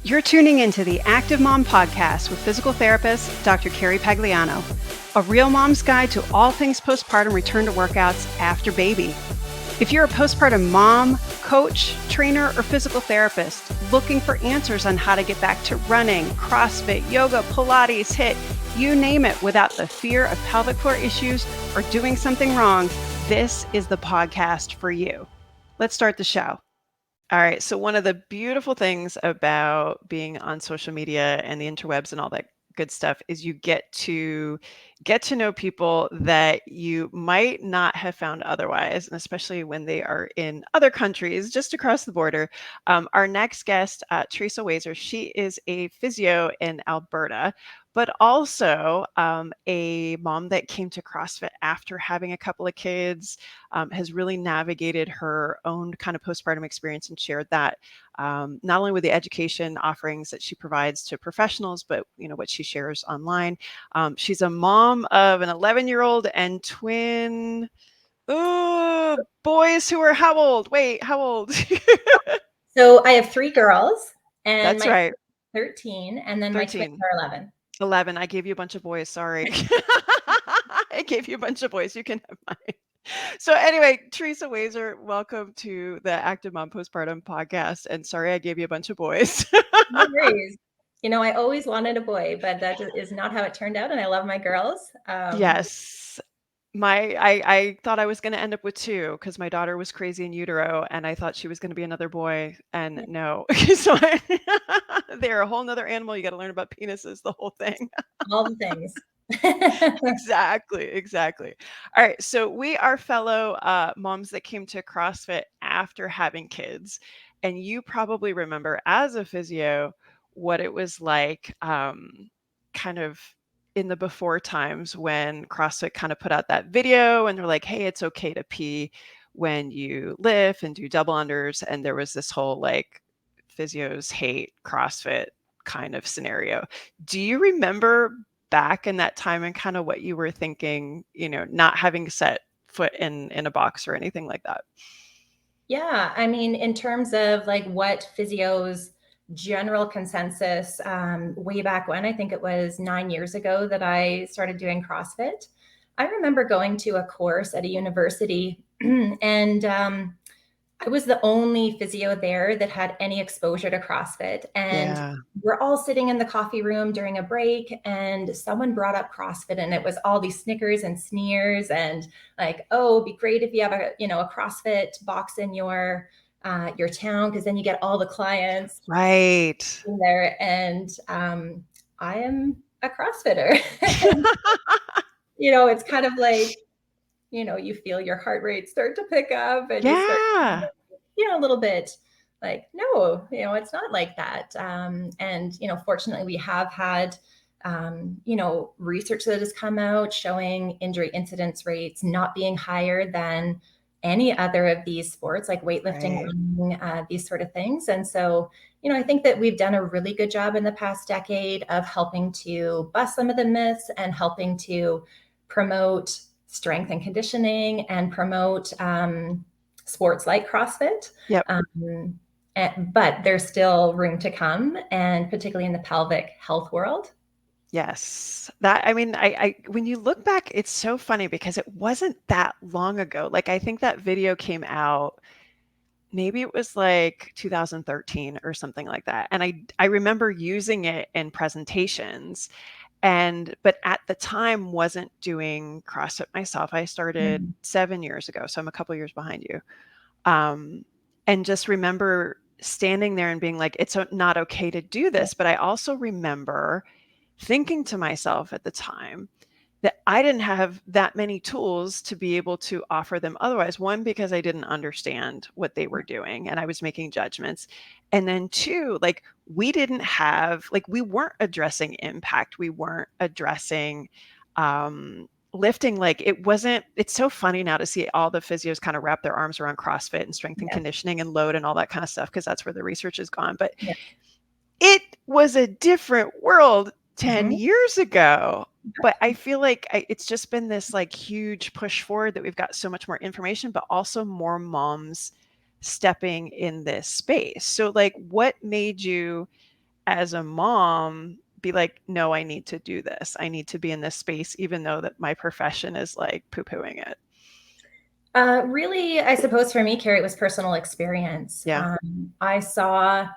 You're tuning into the Active Mom Podcast with physical therapist Dr. Carrie Pagliano, a real mom's guide to all things postpartum return to workouts after baby. If you're a postpartum mom, coach, trainer, or physical therapist looking for answers on how to get back to running, CrossFit, yoga, Pilates, HIIT, you name it, without the fear of pelvic floor issues or doing something wrong, this is the podcast for you. Let's start the show. All right. So one of the beautiful things about being on social media and the interwebs and all that good stuff is you get to know people that you might not have found otherwise, and especially when they are in other countries just across the border. Our next guest, Teresa Waser, she is a physio in Alberta, but also a mom that came to CrossFit after having a couple of kids, has really navigated her own kind of postpartum experience and shared that not only with the education offerings that she provides to professionals, but what she shares online. She's a mom of an 11-year-old and twin boys who are how old? Wait, how old? So I have 3 girls, and That's my right. 13, and then 13. my twins are 11. 11. I gave you a bunch of boys. Sorry. I gave you a bunch of boys. You can have mine. So anyway, Teresa Waser, welcome to the Active Mom Postpartum Podcast. And sorry, I gave you a bunch of boys. No worries. I always wanted a boy, but that is not how it turned out, and I love my girls. Yes. I thought I was going to end up with 2 because my daughter was crazy in utero and I thought she was going to be another boy, and no. So they're a whole nother animal. You got to learn about penises, the whole thing. All the things. Exactly. All right. So we are fellow moms that came to CrossFit after having kids. And you probably remember as a physio what it was like kind of in the before times when CrossFit kind of put out that video and they're like, hey, it's okay to pee when you lift and do double unders. And there was this whole like physios hate CrossFit kind of scenario. Do you remember back in that time and kind of what you were thinking, not having set foot in a box or anything like that? Yeah, I mean, in terms of like what physio's general consensus, way back when, I think it was 9 years ago that I started doing CrossFit. I remember going to a course at a university and I was the only physio there that had any exposure to CrossFit. And Yeah. we're all sitting in the coffee room during a break, and someone brought up CrossFit, and it was all these snickers and sneers and like, oh, it'd be great if you have a CrossFit box in your town, because then you get all the clients Right. in there. And I am a CrossFitter. It's kind of like, you feel your heart rate start to pick up and you start, Yeah. a little bit like, no, it's not like that. And, fortunately we have had, research that has come out showing injury incidence rates not being higher than any other of these sports, like weightlifting, Right. running, these sort of things. And so, I think that we've done a really good job in the past decade of helping to bust some of the myths and helping to promote strength and conditioning and promote sports like CrossFit. Yep. But there's still room to come, and particularly in the pelvic health world. Yes. I when you look back, it's so funny because it wasn't that long ago. Like I think that video came out, maybe it was like 2013 or something like that. And I remember using it in presentations, but at the time wasn't doing CrossFit myself. I started 7 years ago, so I'm a couple years behind you. And just remember standing there and being like, it's not okay to do this. But I also remember thinking to myself at the time that I didn't have that many tools to be able to offer them otherwise. One, because I didn't understand what they were doing and I was making judgments. And then 2, like we didn't have, like we weren't addressing impact. We weren't addressing lifting. Like it's so funny now to see all the physios kind of wrap their arms around CrossFit and strength and conditioning and load and all that kind of stuff, because that's where the research has gone. But it was a different world 10 years ago. But I feel like it's just been this like huge push forward that we've got so much more information, but also more moms stepping in this space. So like what made you as a mom be like, no, I need to do this. I need to be in this space, even though that my profession is like poo-pooing it? Really, I suppose for me, Carrie, it was personal experience. Yeah. I saw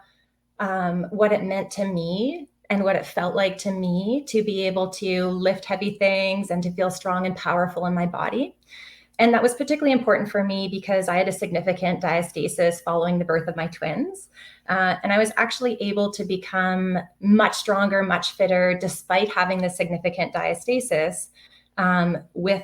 what it meant to me and what it felt like to me to be able to lift heavy things and to feel strong and powerful in my body. And that was particularly important for me because I had a significant diastasis following the birth of my twins. And I was actually able to become much stronger, much fitter, despite having the significant diastasis, with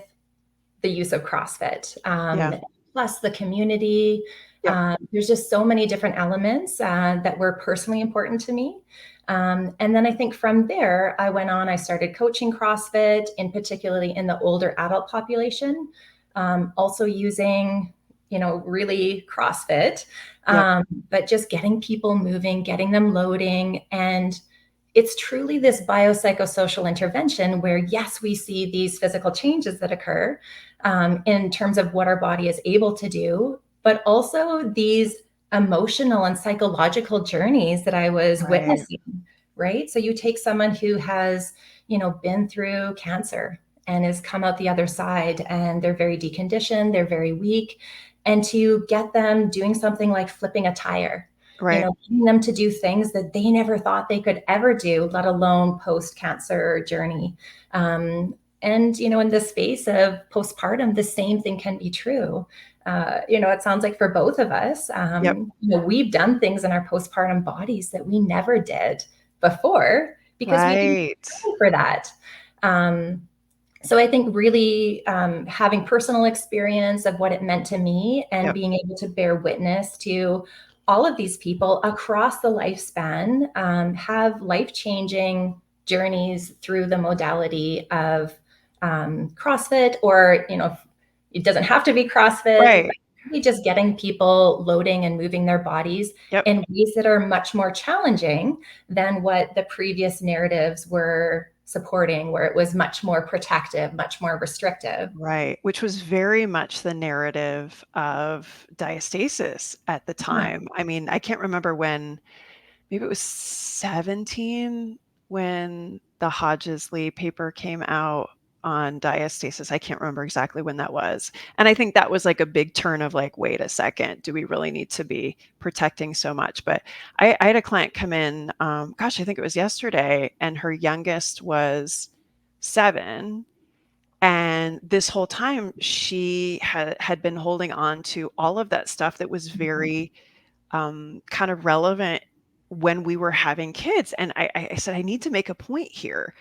the use of CrossFit. Yeah. Plus the community. Yep. There's just so many different elements that were personally important to me. And then I think from there, I went on, I started coaching CrossFit, in particularly in the older adult population, also using, really CrossFit, Yep. but just getting people moving, getting them loading. And it's truly this biopsychosocial intervention where, yes, we see these physical changes that occur in terms of what our body is able to do, but also these emotional and psychological journeys that I was Right. witnessing, right? So you take someone who has, been through cancer and has come out the other side and they're very deconditioned, they're very weak, and to get them doing something like flipping a tire, Right. getting them to do things that they never thought they could ever do, let alone post-cancer journey. And, in the space of postpartum, the same thing can be true. It sounds like for both of us, Yep. we've done things in our postpartum bodies that we never did before because we didn't Right. plan for that. So I think really having personal experience of what it meant to me and Yep. being able to bear witness to all of these people across the lifespan have life-changing journeys through the modality of CrossFit, or, it doesn't have to be CrossFit, but Right. really just getting people loading and moving their bodies Yep. in ways that are much more challenging than what the previous narratives were supporting, where it was much more protective, much more restrictive. Right, which was very much the narrative of diastasis at the Yeah. time. I mean, I can't remember when, maybe it was 17 when the Hodgesley paper came out on diastasis. I can't remember exactly when that was. And I think that was like a big turn of like, wait a second, do we really need to be protecting so much? But I had a client come in, gosh, I think it was yesterday, and her youngest was 7. And this whole time, she had been holding on to all of that stuff that was Mhm. very kind of relevant when we were having kids. And I said, I need to make a point here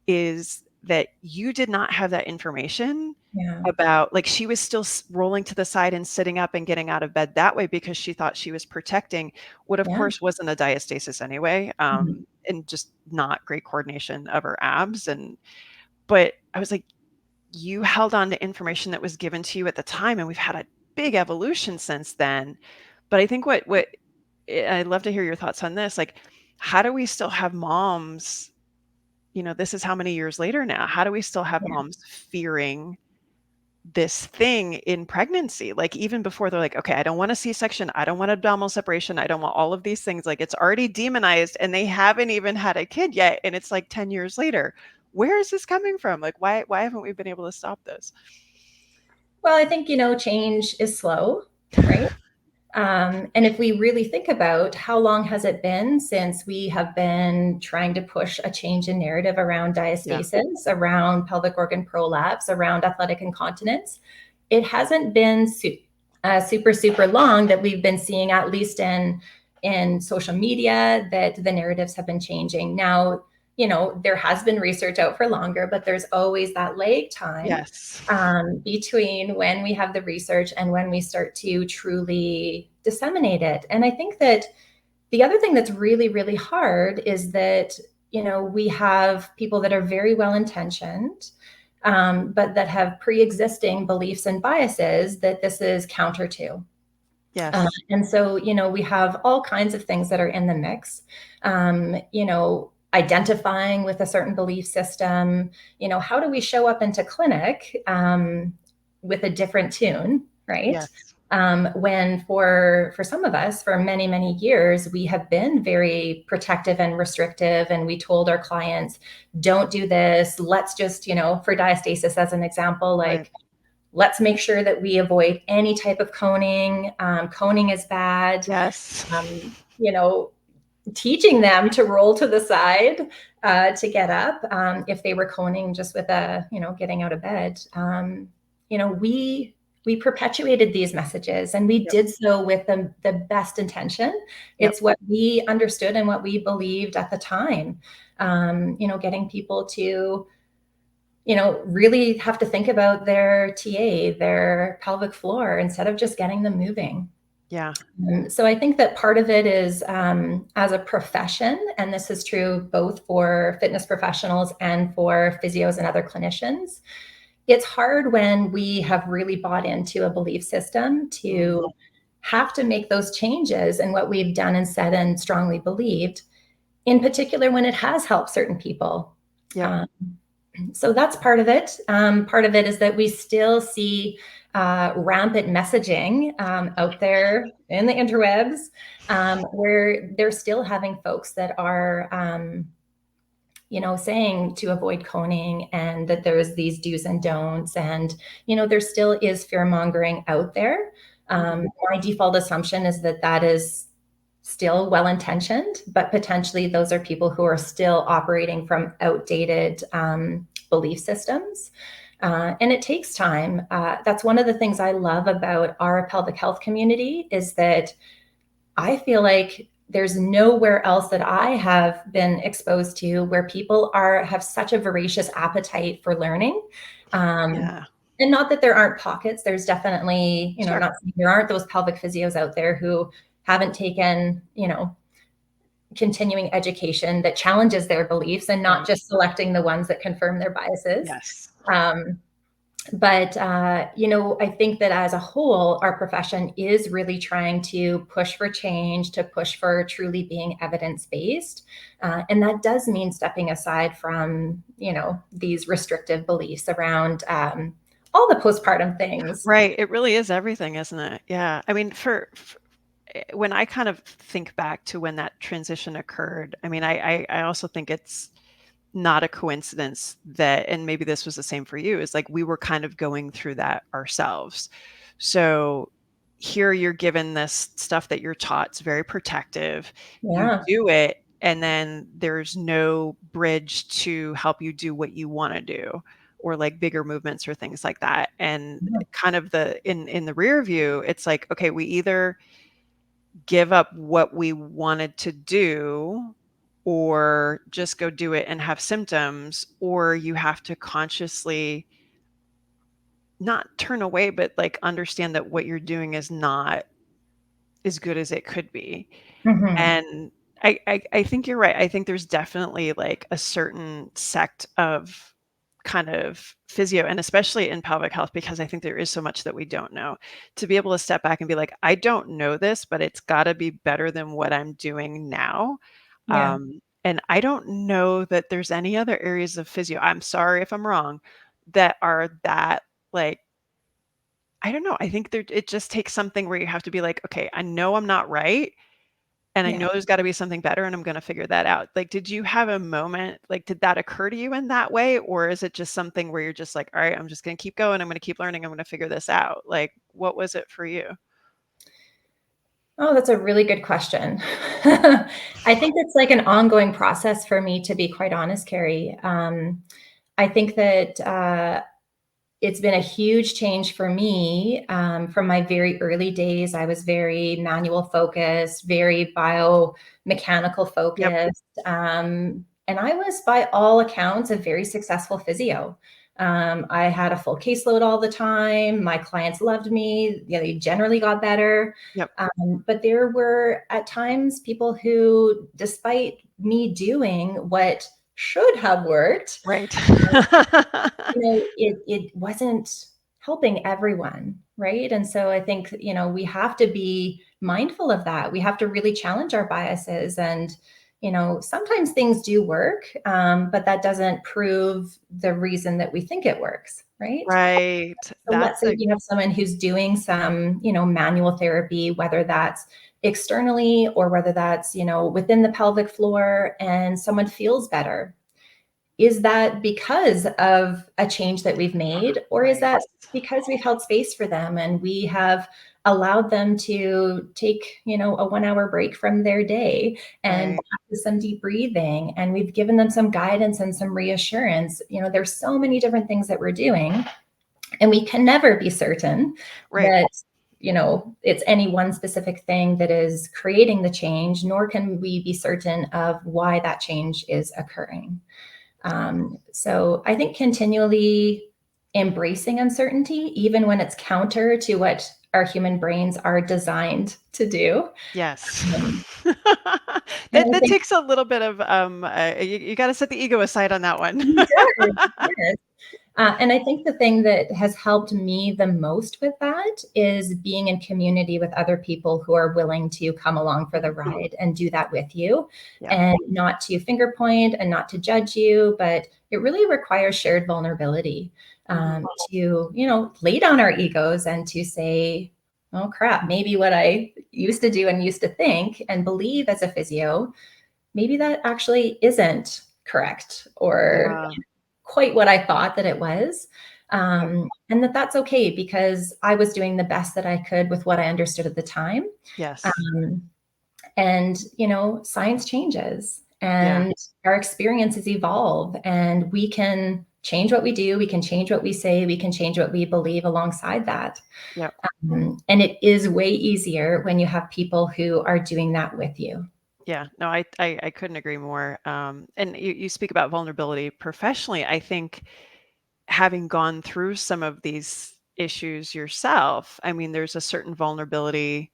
is that you did not have that information Yeah. about, like, she was still rolling to the side and sitting up and getting out of bed that way because she thought she was protecting what, of Yeah. course, wasn't a diastasis anyway, Mhm. and just not great coordination of her abs. And, but I was like, you held on to information that was given to you at the time, and we've had a big evolution since then. But I think what I'd love to hear your thoughts on this. Like, how do we still have moms, this is how many years later now, how do we still have Yeah. moms fearing this thing in pregnancy? Like, even before they're like, okay, I don't want a C-section, I don't want abdominal separation, I don't want all of these things. Like, it's already demonized and they haven't even had a kid yet. And it's like 10 years later. Where is this coming from? Like, why haven't we been able to stop this? Well, I think, change is slow, right? And if we really think about how long has it been since we have been trying to push a change in narrative around Yeah. diastasis, around pelvic organ prolapse, around athletic incontinence, it hasn't been super, super long that we've been seeing, at least in social media, that the narratives have been changing. Now, there has been research out for longer, but there's always that lag time Yes. between when we have the research and when we start to truly disseminate it. And I think that the other thing that's really, really hard is that, we have people that are very well intentioned, but that have pre existing beliefs and biases that this is counter to. Yes. And so, we have all kinds of things that are in the mix. Identifying with a certain belief system, how do we show up into clinic with a different tune, right? Yes. When for some of us, for many, many years, we have been very protective and restrictive. And we told our clients, don't do this. Let's just, for diastasis as an example, Right. let's make sure that we avoid any type of coning. Coning is bad. Yes. You know, teaching them to roll to the side to get up. If they were coning just with getting out of bed, we perpetuated these messages, and we Yep. did so with the best intention. Yep. It's what we understood and what we believed at the time. Getting people to really have to think about their TA, their pelvic floor, instead of just getting them moving. Yeah. So I think that part of it is as a profession, and this is true both for fitness professionals and for physios and other clinicians, it's hard when we have really bought into a belief system to have to make those changes in what we've done and said and strongly believed, in particular when it has helped certain people. Yep. So that's part of it. Part of it is that we still see rampant messaging out there in the interwebs, where they're still having folks that are, saying to avoid coning, and that there's these do's and don'ts. And, there still is fear mongering out there. My default assumption is that is still well-intentioned, but potentially those are people who are still operating from outdated belief systems. And it takes time. That's one of the things I love about our pelvic health community, is that I feel like there's nowhere else that I have been exposed to where people have such a voracious appetite for learning. Yeah. And not that there aren't pockets. There's definitely, Sure. not saying there aren't those pelvic physios out there who haven't taken, continuing education that challenges their beliefs, and not just selecting the ones that confirm their biases. Yes. But I think that as a whole, our profession is really trying to push for change, to push for truly being evidence-based. And that does mean stepping aside from, these restrictive beliefs around all the postpartum things. Right. It really is everything, isn't it? Yeah. I mean, when I kind of think back to when that transition occurred, I mean, I also think it's not a coincidence that, and maybe this was the same for you, is like we were kind of going through that ourselves. So here you're given this stuff that you're taught, it's very protective. You Yeah. do it, and then there's no bridge to help you do what you want to do, or like bigger movements or things like that. And kind of in the rear view, it's like, okay, we either give up what we wanted to do or just go do it and have symptoms, or you have to consciously not turn away, but like understand that what you're doing is not as good as it could be. Mm-hmm. And I think you're right. I think there's definitely like a certain sect of kind of physio, and especially in pelvic health, because I think there is so much that we don't know, to be able to step back and be like, I don't know this, but it's got to be better than what I'm doing now. Yeah. And I don't know that there's any other areas of physio, I'm sorry if I'm wrong, that are that like, I don't know. I think it just takes something where you have to be like, okay, I know I'm not right. And I Yeah. know there's gotta be something better, and I'm gonna figure that out. Like, did you have a moment like, did that occur to you in that way? Or is it just something where you're just like, "All right, I'm just gonna keep going. I'm gonna keep learning. I'm gonna figure this out." Like, what was it for you? Oh, that's a really good question. I think it's like an ongoing process for me, to be quite honest, Carrie. I think that it's been a huge change for me. From my very early days, I was very manual focused, very biomechanical Yep, focused. And I was, by all accounts, a very successful physio. I had a full caseload all the time. My clients loved me. They generally got better. yep, But there were at times people who, despite me doing what should have worked, right. it wasn't helping everyone, right? And so I think, we have to be mindful of that. We have to really challenge our biases, and, sometimes things do work, but that doesn't prove the reason that we think it works, right? Right. So let's say you have someone who's doing some, manual therapy, whether that's externally or whether that's, within the pelvic floor, and someone feels better. Is that because of a change that we've made, or is that because we've held space for them and we have allowed them to take, a 1 hour break from their day and practice some deep breathing, and we've given them some guidance and some reassurance? There's so many different things that we're doing, and we can never be certain that, it's any one specific thing that is creating the change, nor can we be certain of why that change is occurring. So I think continually embracing uncertainty, even when it's counter to what our human brains are designed to do. Yes. And I That think takes a little bit of, you gotta set the ego aside on that one. it does, yes. And I think the thing that has helped me the most with that is being in community with other people who are willing to come along for the ride and do that with you, and not to finger point and not to judge you, but it really requires shared vulnerability, to, lay down our egos and to say, oh crap, maybe what I used to do and used to think and believe as a physio, maybe that actually isn't correct or quite what I thought that it was. And that's okay, because I was doing the best that I could with what I understood at the time. Yes. And, science changes and our experiences evolve, and we can change what we do. We can change what we say. We can change what we believe alongside that. And it is way easier when you have people who are doing that with you. Yeah, no, I couldn't agree more. And you speak about vulnerability professionally. I think having gone through some of these issues yourself, I mean, there's a certain vulnerability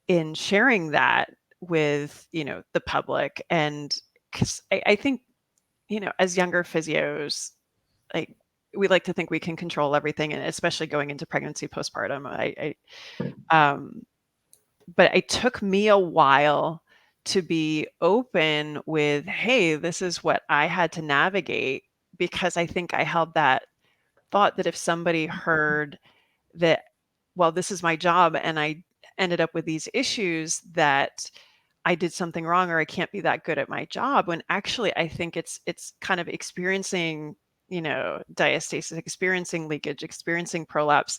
in sharing that with, the public. And because I think, as younger physios, like, we like to think we can control everything, and especially going into pregnancy, postpartum. But it took me a while to be open with, hey, this is what I had to navigate, because I think I held that thought that if somebody heard that, well, this is my job and I ended up with these issues, that I did something wrong or I can't be that good at my job, when actually I think it's kind of experiencing, diastasis, experiencing leakage, experiencing prolapse.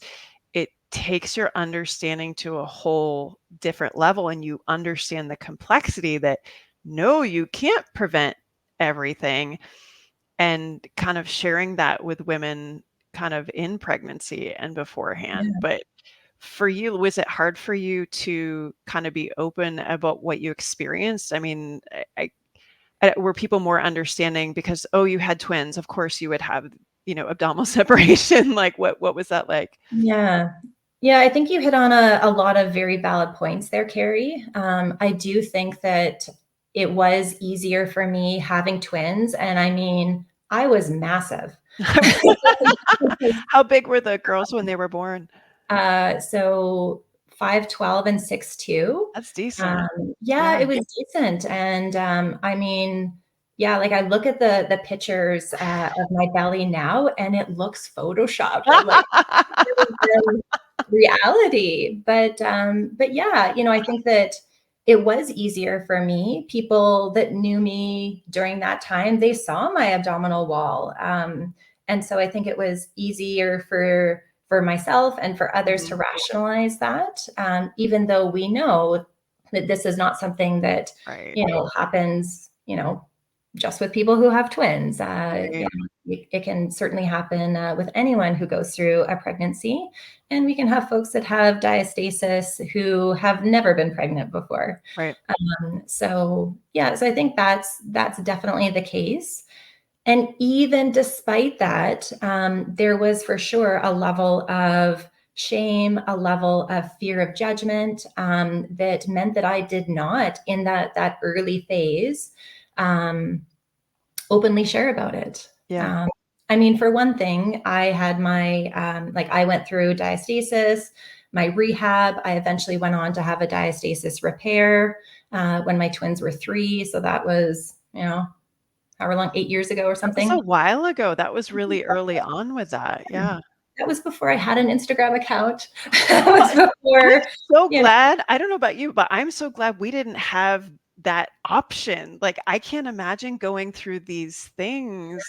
It takes your understanding to a whole different level, and you understand the complexity that no, you can't prevent everything, and kind of sharing that with women kind of in pregnancy and beforehand. But for you, was it hard for you to kind of be open about what you experienced? I mean, were people more understanding because, oh, you had twins, of course you would have, abdominal separation. Like, what was that like? Yeah. Yeah, I think you hit on a lot of very valid points there, Carrie. I do think that it was easier for me having twins. And I mean, I was massive. How big were the girls when they were born? So 5'12" and 6'2". That's decent. It was decent. And I mean, like I look at the pictures of my belly now, and it looks photoshopped. I'm like, reality. But yeah, I think that it was easier for me. People that knew me during that time, they saw my abdominal wall. And so I think it was easier for myself and for others to rationalize that, even though we know that this is not something that, happens, just with people who have twins. It can certainly happen with anyone who goes through a pregnancy. And we can have folks that have diastasis who have never been pregnant before. So I think that's definitely the case. And even despite that, there was for sure a level of shame, a level of fear of judgment, that meant that I did not, in that early phase, openly share about it. I mean, for one thing, I had my, I went through diastasis, my rehab. I eventually went on to have a diastasis repair. when my twins were 3. So that was, however long, 8 years ago or That was a something. while ago. That was really early on with that. Yeah. That was before I had an Instagram account. That Well, was before, I'm so you know, glad. I don't know about you, but I'm so glad we didn't have that option. Like, I can't imagine going through these things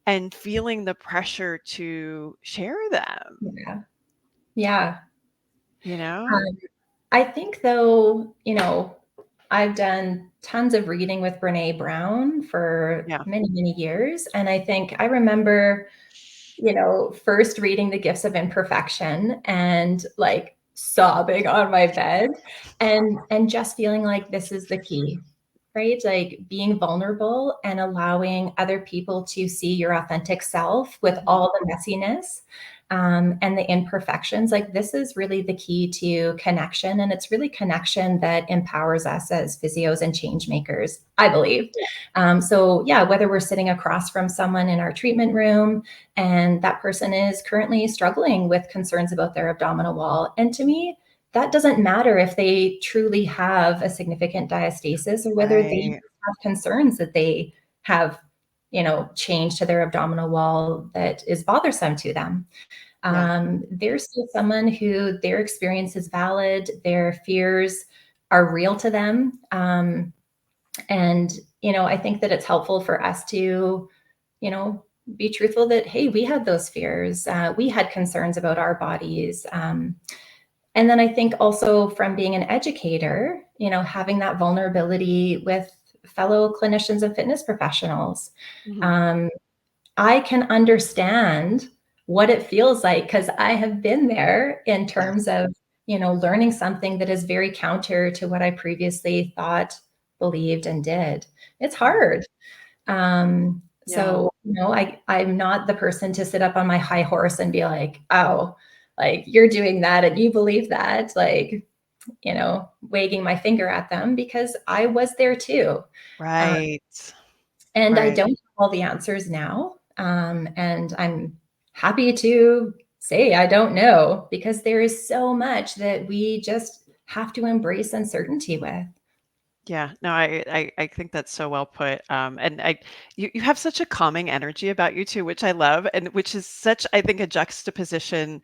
and feeling the pressure to share them, yeah. Yeah. you know? Um, I think though, I've done tons of reading with Brene Brown for Yeah. many, many years. And I think I remember, first reading The Gifts of Imperfection and like sobbing on my bed and just feeling like this is the key, right? Like being vulnerable and allowing other people to see your authentic self with Mhm. all the messiness, and the imperfections. Like this is really the key to connection. And it's really connection that empowers us as physios and change makers, I believe. So yeah, whether we're sitting across from someone in our treatment room and that person is currently struggling with concerns about their abdominal wall. And to me, that doesn't matter if they truly have a significant diastasis or whether they Right. have concerns that they have, change to their abdominal wall that is bothersome to them. Yeah. There's still someone who their experience is valid, their fears are real to them. And, I think that it's helpful for us to, be truthful that, hey, we had those fears. We had concerns about our bodies. And then I think also from being an educator, having that vulnerability with fellow clinicians and fitness professionals. Mhm. Um, I can understand what it feels like because I have been there in terms Yes. of, learning something that is very counter to what I previously thought, believed, and did. It's Mm. hard. Yeah. So, I'm not the person to sit up on my high horse and be like, oh, like you're doing that and you believe that, like, wagging my finger at them because I was there too. Uh, Right. and I Right. don't have all the answers now. And I'm happy to say I don't know because there is so much that we just have to embrace uncertainty with. Yeah, no, I think that's so well put. And you have such a calming energy about you too, which I love, and which is such, I think, a juxtaposition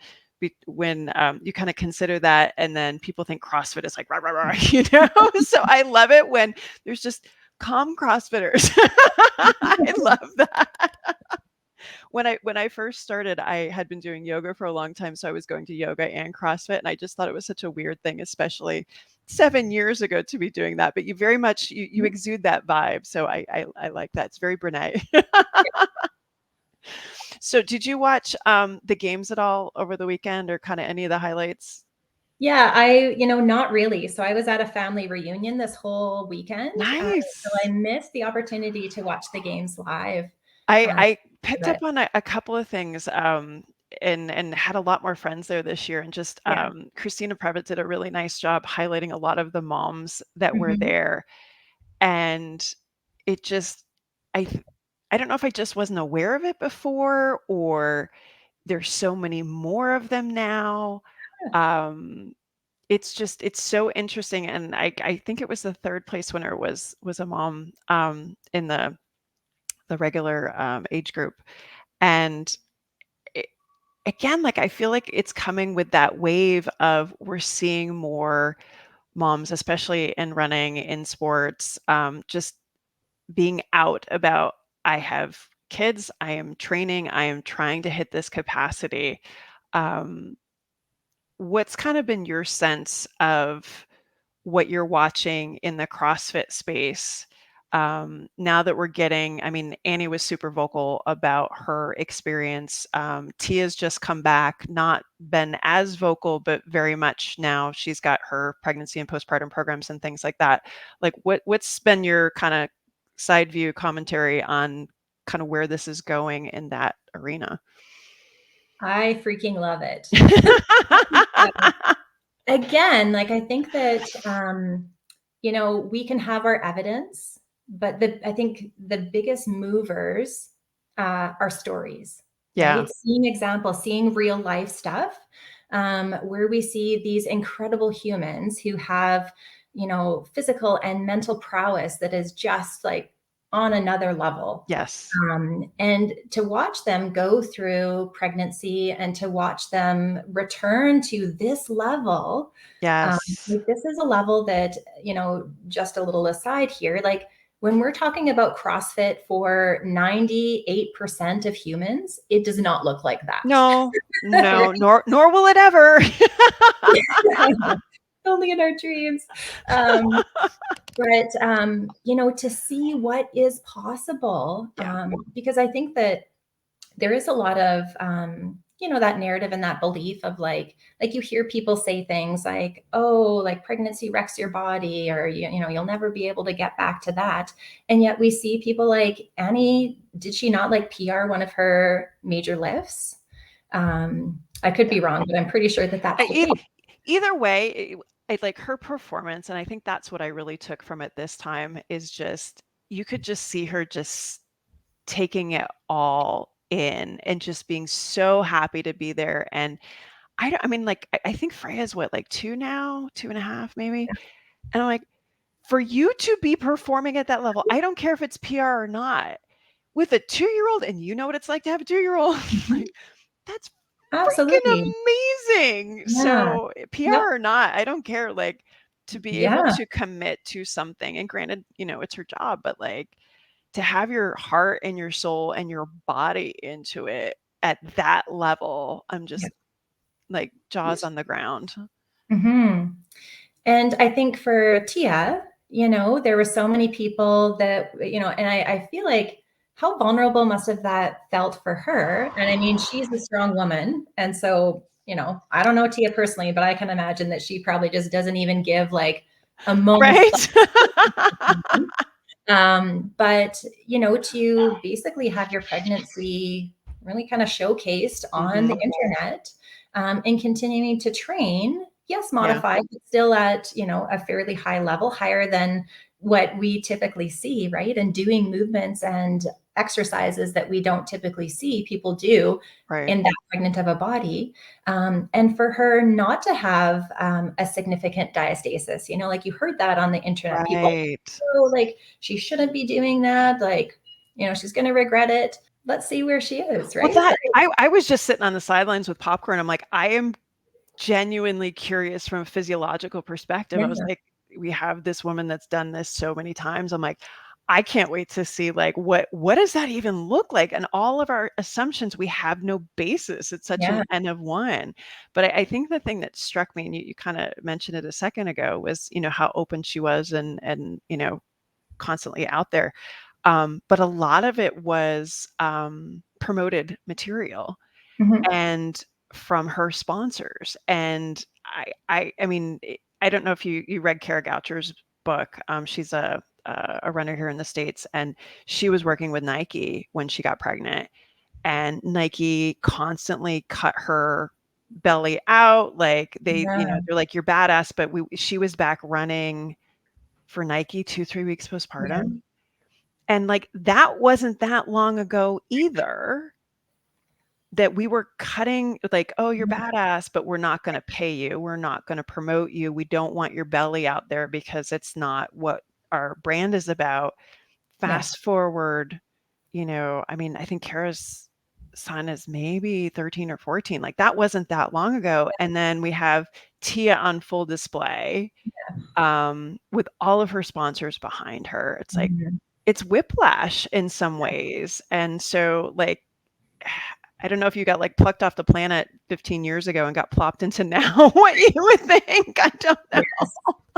when you kind of consider that, and then people think CrossFit is like rah rah rah, you know. So I love it when there's just calm CrossFitters. I love that. When I first started, I had been doing yoga for a long time, so I was going to yoga and CrossFit, and I just thought it was such a weird thing, especially 7 years ago to be doing that. But you very much you exude that vibe, so I like that. It's very Brene. So did you watch the games at all over the weekend or kind of any of the highlights? Yeah, not really. So I was at a family reunion this whole weekend. So I Nice. missed the opportunity to watch the games live. I Uh, I picked but up on a couple of things, and had a lot more friends there this year, and just, yeah. Christina Prevett did a really nice job highlighting a lot of the moms that were Mhm. there, and it just I th I don't know if I just wasn't aware of it before, or there's so many more of them now. Um, it's so interesting, and I think it was the 3rd place winner was a mom, in the regular, age group, and it again, like, I feel like it's coming with that wave of we're seeing more moms, especially in running, in sports, just being out about, "I have kids, I am training, I am trying to hit this capacity." Um, what's kind of been your sense of what you're watching in the CrossFit space, now that we're getting, I mean, Annie was super vocal about her experience. Tia's just come back, not been as vocal, but very much now she's got her pregnancy and postpartum programs and things like that. Like what's been your kind of side view commentary on kind of where this is going in that arena? I freaking love it. Again, like I think that we can have our evidence, but I think the biggest movers are stories, Yeah. right? Seeing examples, seeing real life stuff, where we see these incredible humans who have physical and mental prowess that is just like on another level. Yes. And to watch them go through pregnancy and to watch them return to this level. Yes. This is a level that, just a little aside here, like when we're talking about CrossFit for 98% of humans, it does not look like that. No, nor will it ever. Only in our dreams. But, to see what is possible, because I think that there is a lot of, that narrative and that belief of like you hear people say things like, oh, like pregnancy wrecks your body, or, you'll never be able to get back to that. And yet we see people like Annie, did she not like PR one of her major lifts? I could be wrong, but I'm pretty sure that either way, I like her performance. And I think that's what I really took from it this time is just, you could just see her just taking it all in and just being so happy to be there. And I think Freya's what, like 2 now, 2.5 maybe. And I'm like, for you to be performing at that level, I don't care if it's PR or not, with a 2-year-old, and you know what it's like to have a 2-year-old, like, that's freaking absolutely. amazing. Yeah. So PR Yep. or not, I don't care, like, to be able Yeah. to commit to something. And granted, it's her job, but like to have your heart and your soul and your body into it at that level, I'm just like jaws on the ground. Mm-hmm. And I think for Tia, there were so many people that, and I feel like how vulnerable must have that felt for her. And I mean, she's a strong woman. And so, I don't know Tia personally, but I can imagine that she probably just doesn't even give like a moment's Right. but, to basically have your pregnancy really kind of showcased on the internet, and continuing to train, yes, modified, but still at, a fairly high level, higher than what we typically see, right? And doing movements and exercises that we don't typically see people do Right. in that pregnant of a body. And for her not to have a significant diastasis, like you heard that on the internet, people, Right. oh, like she shouldn't be doing that. Like, she's going to regret it. Let's see where she is, right? Well, I was just sitting on the sidelines with popcorn. I'm like, I am genuinely curious from a physiological perspective. Yeah. I was like, we have this woman that's done this so many times. I'm like, I can't wait to see like what does that even look like? And all of our assumptions, we have no basis. It's such an Yeah. N of one. But I think the thing that struck me, and you kind of mentioned it a second ago, was how open she was and constantly out there. But a lot of it was promoted material Mhm. and from her sponsors. And I mean, I don't know if you read Kara Goucher's book. She's a runner here in the States, and she was working with Nike when she got pregnant, and Nike constantly cut her belly out. Like Yeah. they're like, you're badass, but she was back running for Nike 2-3 weeks Yeah. postpartum. And like that wasn't that long ago either, that we were cutting like, oh, you're badass, but we're not going to pay you. We're not going to promote you. We don't want your belly out there because it's not what our brand is about. Yeah. Fast forward, I mean, I think Kara's son is maybe 13 or 14. Like that wasn't that long ago. And then we have Tia on full display with all of her sponsors behind her. It's like, Mhm. it's whiplash in some ways. And so like, I don't know if you got like plucked off the planet 15 years ago and got plopped into now, what you would think. I don't know.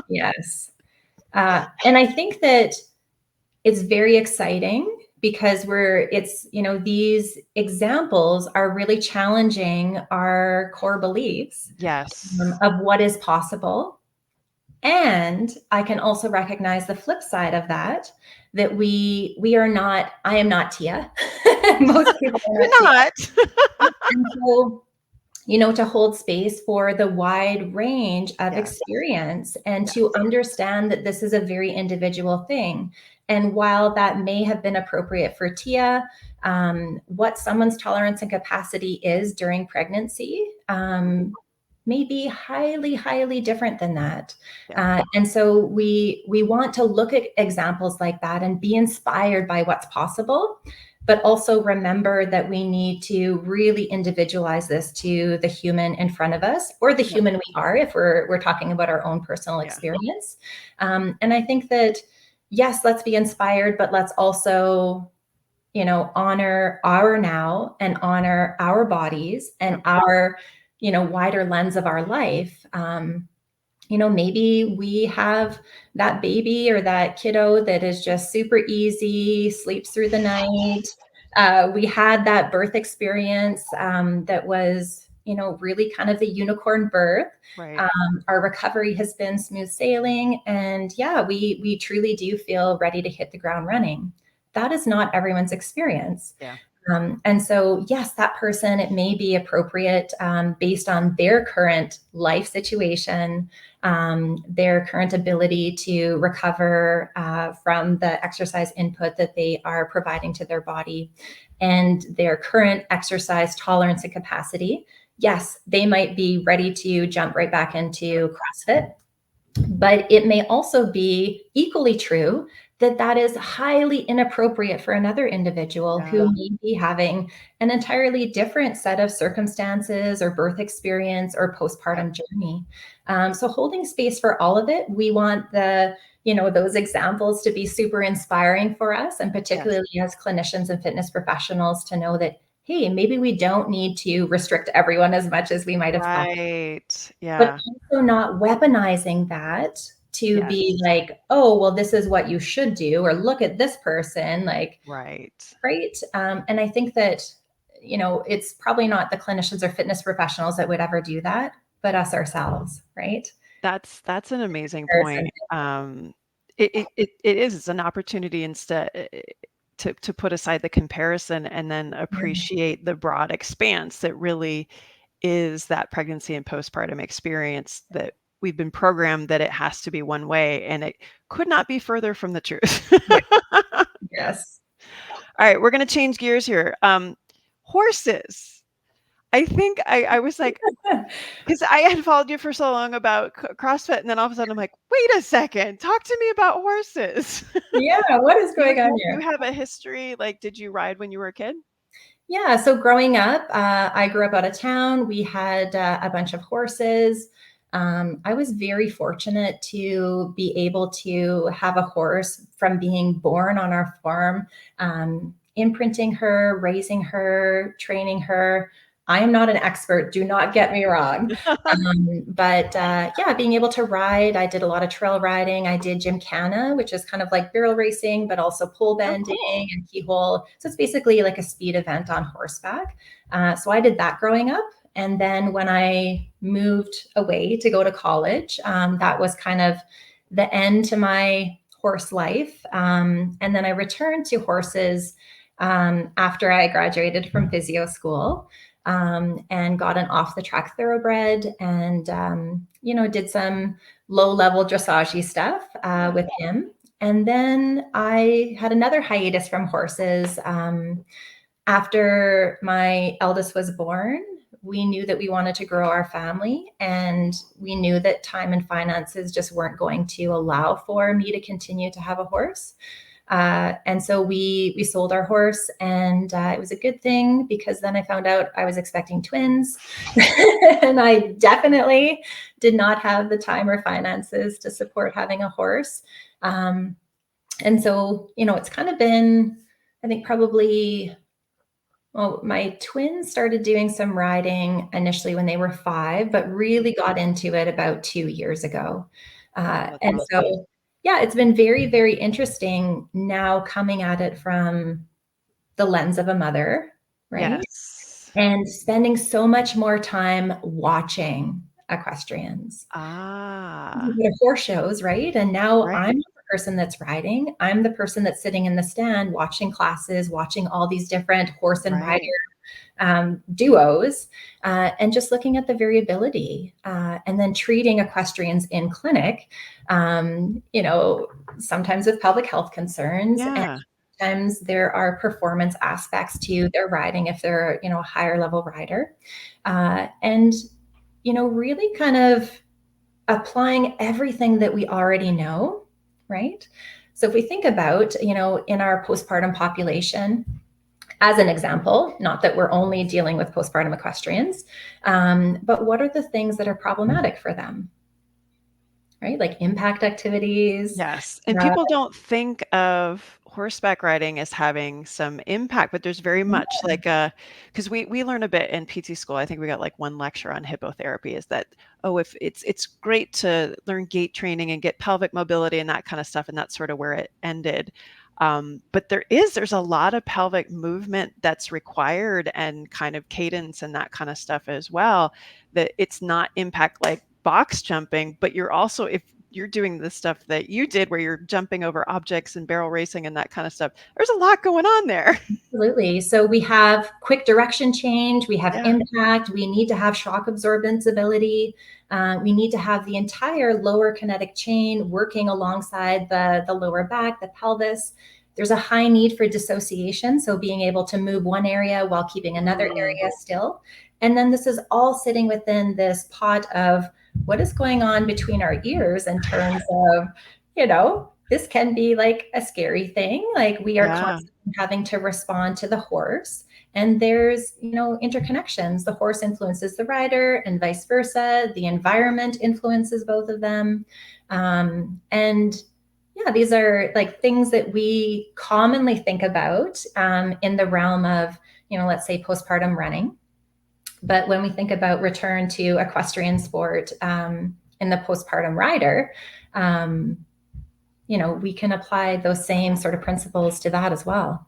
Yes. Yes. And I think that it's very exciting because these examples are really challenging our core beliefs Yes. of what is possible. And I can also recognize the flip side of that, that we are not, I am not Tia. Most people are not You're Tia. not. And so, to hold space for the wide range of Yes. experience and to understand that this is a very individual thing. And while that may have been appropriate for Tia, what someone's tolerance and capacity is during pregnancy, may be highly, highly different than that. Yeah. And so we want to look at examples like that and be inspired by what's possible, but also remember that we need to really individualize this to the human in front of us, or the human we are, if we're talking about our own personal experience. And I think that, yes, let's be inspired, but let's also, honor our now and honor our bodies and our, wider lens of our life. Maybe we have that baby or that kiddo that is just super easy, sleeps through the night. We had that birth experience that was, really kind of the unicorn birth. Right. Our recovery has been smooth sailing. And yeah, we truly do feel ready to hit the ground running. That is not everyone's experience. Yeah. And so, yes, that person, it may be appropriate based on their current life situation, their current ability to recover from the exercise input that they are providing to their body, and their current exercise tolerance and capacity. Yes, they might be ready to jump right back into CrossFit, but it may also be equally true that that is highly inappropriate for another individual who may be having an entirely different set of circumstances or birth experience or postpartum journey. So holding space for all of it, we want those examples to be super inspiring for us, and particularly as clinicians and fitness professionals, to know that, hey, maybe we don't need to restrict everyone as much as we might have thought. Right. But Yeah. also not weaponizing that to be Yes. like, "Oh, well, this is what you should do," or "Look at this person," like, Right. right? And I think that, it's probably not the clinicians or fitness professionals that would ever do that, but us ourselves, right? That's an amazing point. Comparison. It is, it's an opportunity instead to put aside the comparison and then Yeah. appreciate the broad expanse that really is that pregnancy and postpartum experience, that we've been programmed that it has to be one way, and it could not be further from the truth. Yeah. Yes. All right, we're gonna change gears here. Horses. I think I was like, 'cause I had followed you for so long about CrossFit, and then all of a sudden I'm like, "Wait a second, talk to me about horses." Yeah, what is Do going on you here? have a history? Like, did you ride when you were a kid? Yeah, so growing up, I grew up out of town. We had a bunch of horses. I was very fortunate to be able to have a horse from being born on our farm, imprinting her, raising her, training her. I am not an expert, do not get me wrong. But yeah, being able to ride, I did a lot of trail riding. I did gymkhana, which is kind of like barrel racing, but also pole Oh, bending cool. and keyhole. So it's basically like a speed event on horseback. So I did that growing up. And then when I moved away to go to college, that was kind of the end to my horse life. And then I returned to horses after I graduated from physio school, and got an off the track thoroughbred, and, did some low level dressage stuff Yeah. with him. And then I had another hiatus from horses. After my eldest was born, we knew that we wanted to grow our family, and we knew that time and finances just weren't going to allow for me to continue to have a horse. And so we sold our horse, and it was a good thing, because then I found out I was expecting twins, and I definitely did not have the time or finances to support having a horse. Um, and so, it's kind of been, I think, probably, well, my twins started doing some riding initially when they were 5, but really got into it about 2 years ago. Oh, that's And awesome. so, yeah, it's been very, very interesting now coming at it from the lens of a mother, right? Yes. And spending so much more time watching equestrians. Ah, You go to horse shows, right? And now I'm right, not the person that's riding. I'm the person that's sitting in the stand watching classes, watching all these different horse and rider right. duos, and just looking at the variability, and then treating equestrians in clinic, sometimes with pelvic health concerns. And Yeah, sometimes there are performance aspects to their riding if they're, a higher level rider. And really kind of applying everything that we already know, right? So if we think about, in our postpartum population, as an example, not that we're only dealing with postpartum equestrians, but what are the things that are problematic for them, right? Like impact activities. Yes, and people don't think of horseback riding as having some impact, but there's very much like a, because we learn a bit in PT school. I think we got like one lecture on hippotherapy, is that, oh, if it's great to learn gait training and get pelvic mobility and that kind of stuff, and that's sort of where it ended. But there's a lot of pelvic movement that's required, and kind of cadence and that kind of stuff as well, that it's not impact like box jumping, but you're also, if you're doing the stuff that you did where you're jumping over objects and barrel racing and that kind of stuff, there's a lot going on there. Absolutely. So we have quick direction change, we have Yeah. impact, we need to have shock absorbance ability, we need to have the entire lower kinetic chain working alongside the lower back, the pelvis. There's a high need for dissociation, so being able to move one area while keeping another area still. And then this is all sitting within this pot of what is going on between our ears in terms of, this can be like a scary thing. Like we are Yeah. constantly having to respond to the horse. And there's, interconnections. The horse influences the rider and vice versa. The environment influences both of them. And yeah, these are like things that we commonly think about in the realm of, let's say postpartum running. But when we think about return to equestrian sport in the postpartum rider, we can apply those same sort of principles to that as well.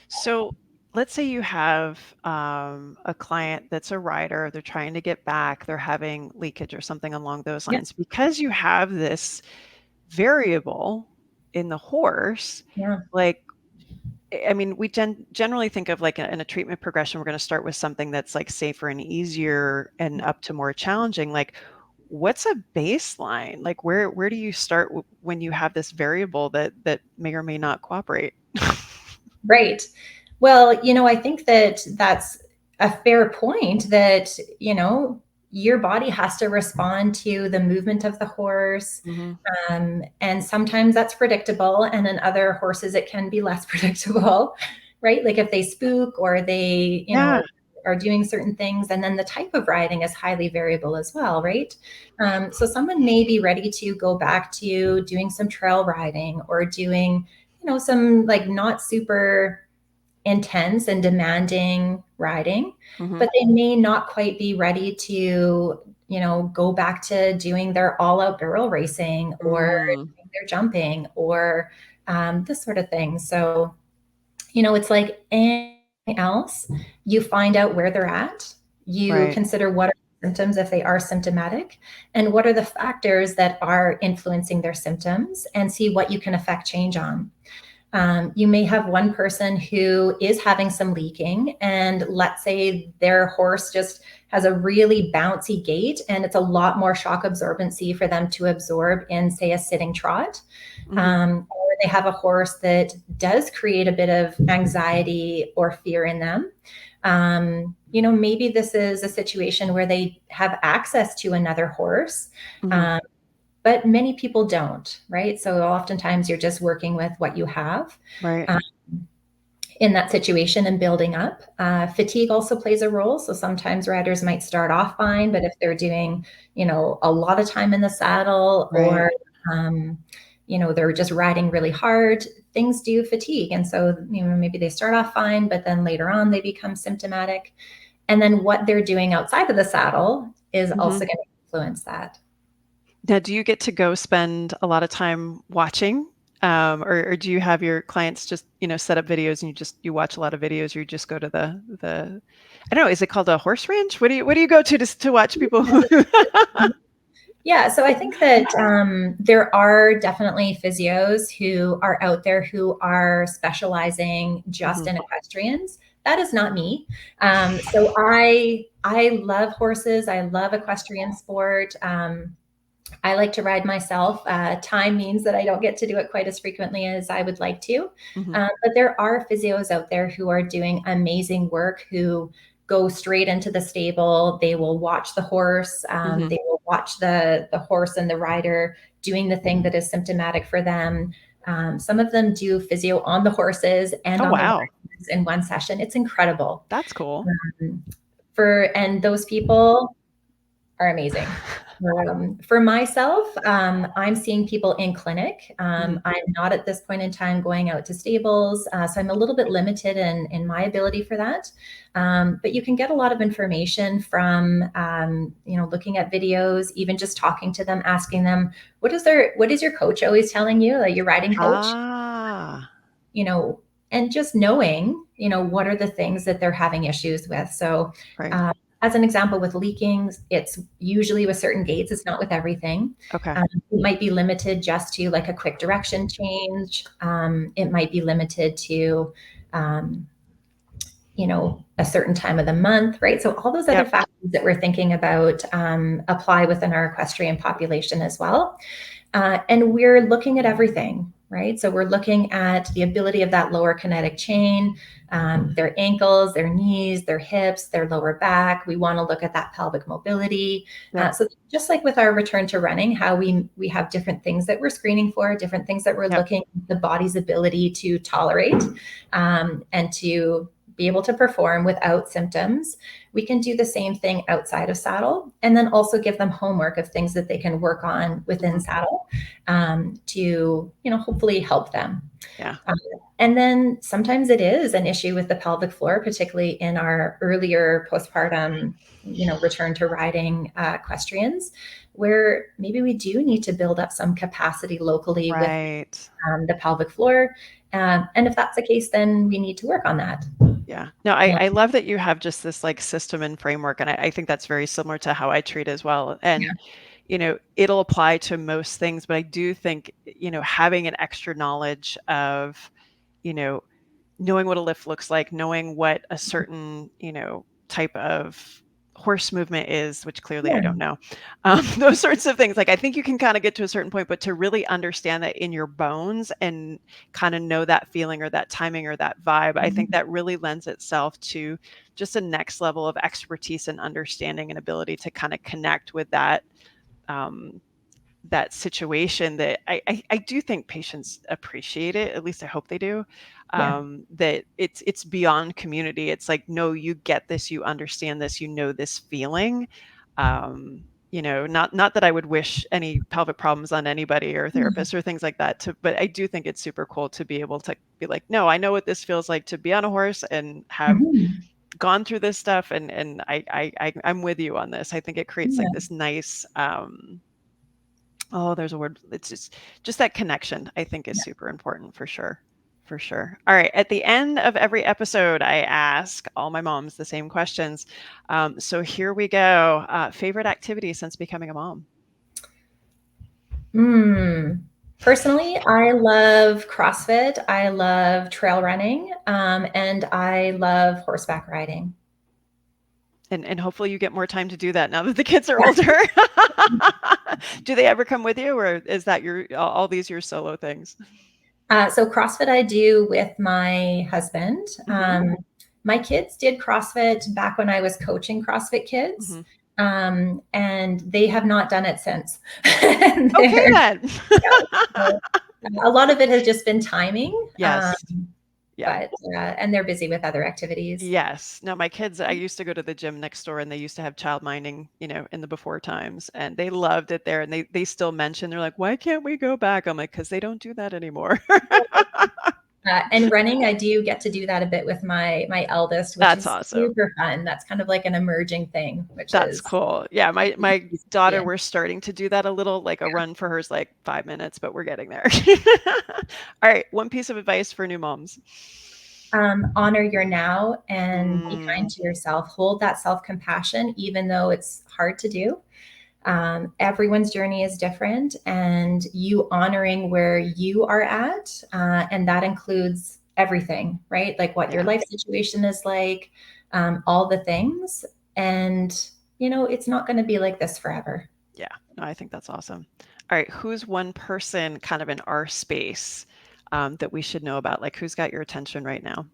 So let's say you have a client that's a rider, they're trying to get back, they're having leakage or something along those Yeah. lines. Because you have this variable in the horse, Yeah. like, I mean, we generally think of like in a treatment progression, we're going to start with something that's like safer and easier and up to more challenging. Like, what's a baseline? Like, where do you start when you have this variable that may or may not cooperate? Right. Well, I think that that's a fair point that, your body has to respond to the movement of the horse. Mm-hmm. And sometimes that's predictable. And in other horses, it can be less predictable, right? Like if they spook or they, Yeah. are doing certain things. And then the type of riding is highly variable as well, right? So someone may be ready to go back to doing some trail riding or doing, some like not super intense and demanding riding, Mm-hmm. but they may not quite be ready to, go back to doing their all out barrel racing or Mm. their jumping or this sort of thing. So, it's like anything else, you find out where they're at, you Right. consider what are symptoms if they are symptomatic, and what are the factors that are influencing their symptoms, and see what you can affect change on. You may have one person who is having some leaking, and let's say their horse just has a really bouncy gait and it's a lot more shock absorbency for them to absorb in, say, a sitting trot. Mm-hmm. Or they have a horse that does create a bit of anxiety or fear in them. Maybe this is a situation where they have access to another horse. Mm-hmm. But many people don't, right? So oftentimes you're just working with what you have Right. in that situation and building up. Fatigue also plays a role. So sometimes riders might start off fine, but if they're doing, a lot of time in the saddle Right. or, they're just riding really hard, things do fatigue. And so, maybe they start off fine, but then later on they become symptomatic. And then what they're doing outside of the saddle is also Mm-hmm. going to influence that. Now, do you get to go spend a lot of time watching? Or do you have your clients just, set up videos and you watch a lot of videos, or you just go to the I don't know, is it called a horse ranch? What do you go to watch people? Yeah, so I think that there are definitely physios who are out there who are specializing just Mhm. in equestrians. That is not me. So I love horses. I love equestrian sport. I like to ride myself. Time means that I don't get to do it quite as frequently as I would like to. Mhm. But there are physios out there who are doing amazing work, who go straight into the stable. They will watch the horse. They will watch the horse and the rider doing the thing that is symptomatic for them. Some of them do physio on the horses and on the riders in one session. It's incredible. That's cool. And those people are amazing. For myself, I'm seeing people in clinic. I'm not at this point in time going out to stables. So I'm a little bit limited in my ability for that. But you can get a lot of information from, looking at videos, even just talking to them, asking them, what is your coach always telling you? Like your riding coach, and just knowing, what are the things that they're having issues with. So, as an example, with leaking, it's usually with certain gaits. It's not with everything. Okay. It might be limited just to like a quick direction change. It might be limited to, a certain time of the month, right? So all those other factors that we're thinking about apply within our equestrian population as well. And we're looking at everything, right? So we're looking at the ability of that lower kinetic chain, their ankles, their knees, their hips, their lower back. We want to look at that pelvic mobility. So just like with our return to running, how we have different things that we're screening for, different things that we're looking at the body's ability to tolerate and to be able to perform without symptoms. We can do the same thing outside of saddle, and then also give them homework of things that they can work on within saddle to, hopefully help them. And then sometimes it is an issue with the pelvic floor, particularly in our earlier postpartum, return to riding equestrians, where maybe we do need to build up some capacity locally with the pelvic floor. And if that's the case, then we need to work on that. Yeah. No, I love that you have just this like system and framework. And I think that's very similar to how I treat as well. And, it'll apply to most things, but I do think, having an extra knowledge of, knowing what a lift looks like, knowing what a certain, type of horse movement is, which clearly I don't know. Those sorts of things. Like, I think you can kind of get to a certain point, but to really understand that in your bones and kind of know that feeling or that timing or that vibe, I think that really lends itself to just a next level of expertise and understanding and ability to kind of connect with that, that situation that I do think patients appreciate it. At least I hope they do. That it's beyond community. It's like, no, you get this, you understand this, this feeling. Not that I would wish any pelvic problems on anybody or therapists or things like that, but I do think it's super cool to be able to be like, no, I know what this feels like to be on a horse and have gone through this stuff. And I'm with you on this. I think it creates like this nice, there's a word. It's just that connection, I think, is super important for sure. For sure. All right. At the end of every episode, I ask all my moms the same questions. So here we go. Favorite activity since becoming a mom? Personally, I love CrossFit. I love trail running. And I love horseback riding. And hopefully you get more time to do that now that the kids are older. Do they ever come with you, or is that all these your solo things? So CrossFit I do with my husband. My kids did CrossFit back when I was coaching CrossFit kids. And they have not done it since. Okay, then. A lot of it has just been timing. Yes. But and they're busy with other activities. Yes. No, my kids, I used to go to the gym next door, and they used to have child minding, in the before times, and they loved it there. And they still mention, they're like, why can't we go back? I'm like, because they don't do that anymore. And running, I do get to do that a bit with my eldest, which That's is awesome. Super fun. That's kind of like an emerging thing, That's cool. Yeah, my daughter, we're starting to do that a little. Like a run for her is like 5 minutes, but we're getting there. All right, one piece of advice for new moms. Honor your now and be kind to yourself. Hold that self-compassion, even though it's hard to do. Everyone's journey is different, and you honoring where you are at, and that includes everything, right? Like what your life situation is like, all the things. And, it's not going to be like this forever. Yeah, no, I think that's awesome. All right, who's one person kind of in our space that we should know about? Like, who's got your attention right now?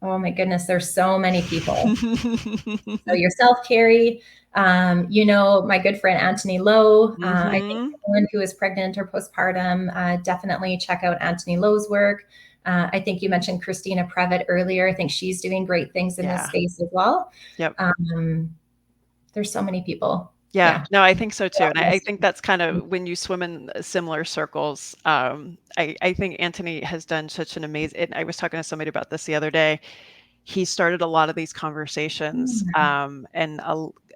Oh my goodness, there's so many people. So yourself, Carrie, my good friend Anthony Lowe. I think anyone who is pregnant or postpartum, definitely check out Anthony Lowe's work. I think you mentioned Christina Previtt earlier. I think she's doing great things in this space as well. Yep. There's so many people. Yeah, no, I think so too. And I think that's kind of when you swim in similar circles. I think Anthony has done such an amazing, I was talking to somebody about this the other day. He started a lot of these conversations and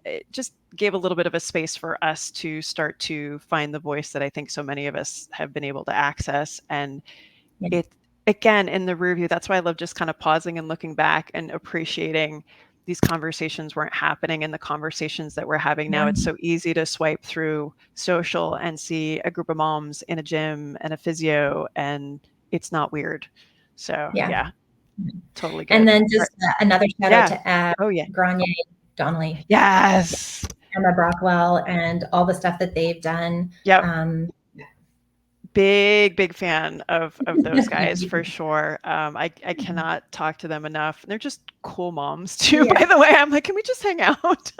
it just gave a little bit of a space for us to start to find the voice that I think so many of us have been able to access. And it, again, in the rear view, that's why I love just kind of pausing and looking back and appreciating these conversations weren't happening and the conversations that we're having now. It's so easy to swipe through social and see a group of moms in a gym and a physio, and it's not weird. So yeah, totally good. And then just another shout out to Grenier, Donnelly. Yes. Emma Brockwell and all the stuff that they've done. Yep. Big fan of those guys for sure. I cannot talk to them enough. They're just cool moms too, by the way. I'm like, can we just hang out?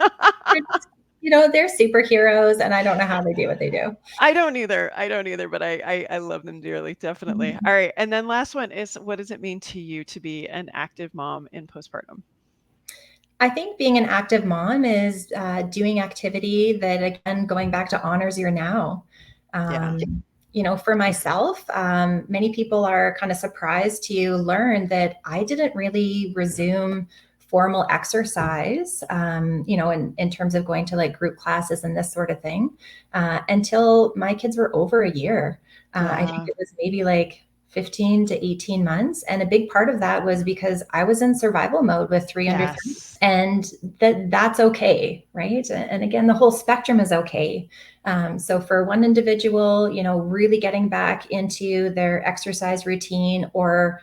They're superheroes and I don't know how they do what they do. I don't either, but I love them dearly, definitely. All right. And then last one is, what does it mean to you to be an active mom in postpartum? I think being an active mom is doing activity that, again, going back to honors your now. For myself, many people are kind of surprised to learn that I didn't really resume formal exercise, in terms of going to like group classes and this sort of thing, until my kids were over a year. I think it was maybe like 15 to 18 months. And a big part of that was because I was in survival mode with 3 under 3, and that's okay. Right. And again, the whole spectrum is okay. So for one individual, really getting back into their exercise routine or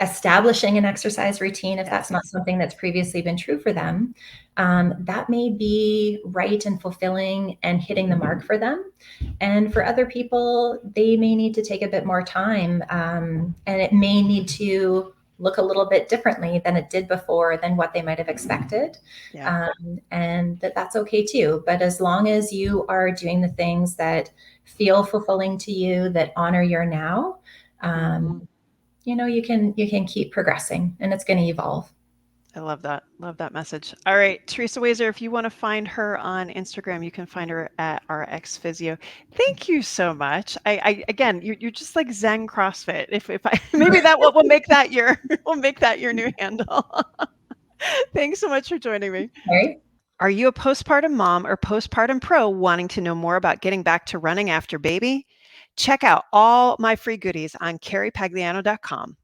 establishing an exercise routine, if that's not something that's previously been true for them, that may be right and fulfilling and hitting the mark for them. And for other people, they may need to take a bit more time, and it may need to look a little bit differently than it did before, than what they might have expected. And that's okay too. But as long as you are doing the things that feel fulfilling to you, that honor your now, you can keep progressing, and it's going to evolve. I love that. Love that message. All right, Teresa Waser, if you want to find her on Instagram, you can find her at RX Physio. Thank you so much. Again, you're just like Zen CrossFit. If I maybe that will make that your new handle. Thanks so much for joining me. Right. Are you a postpartum mom or postpartum pro wanting to know more about getting back to running after baby? Check out all my free goodies on carriepagliano.com.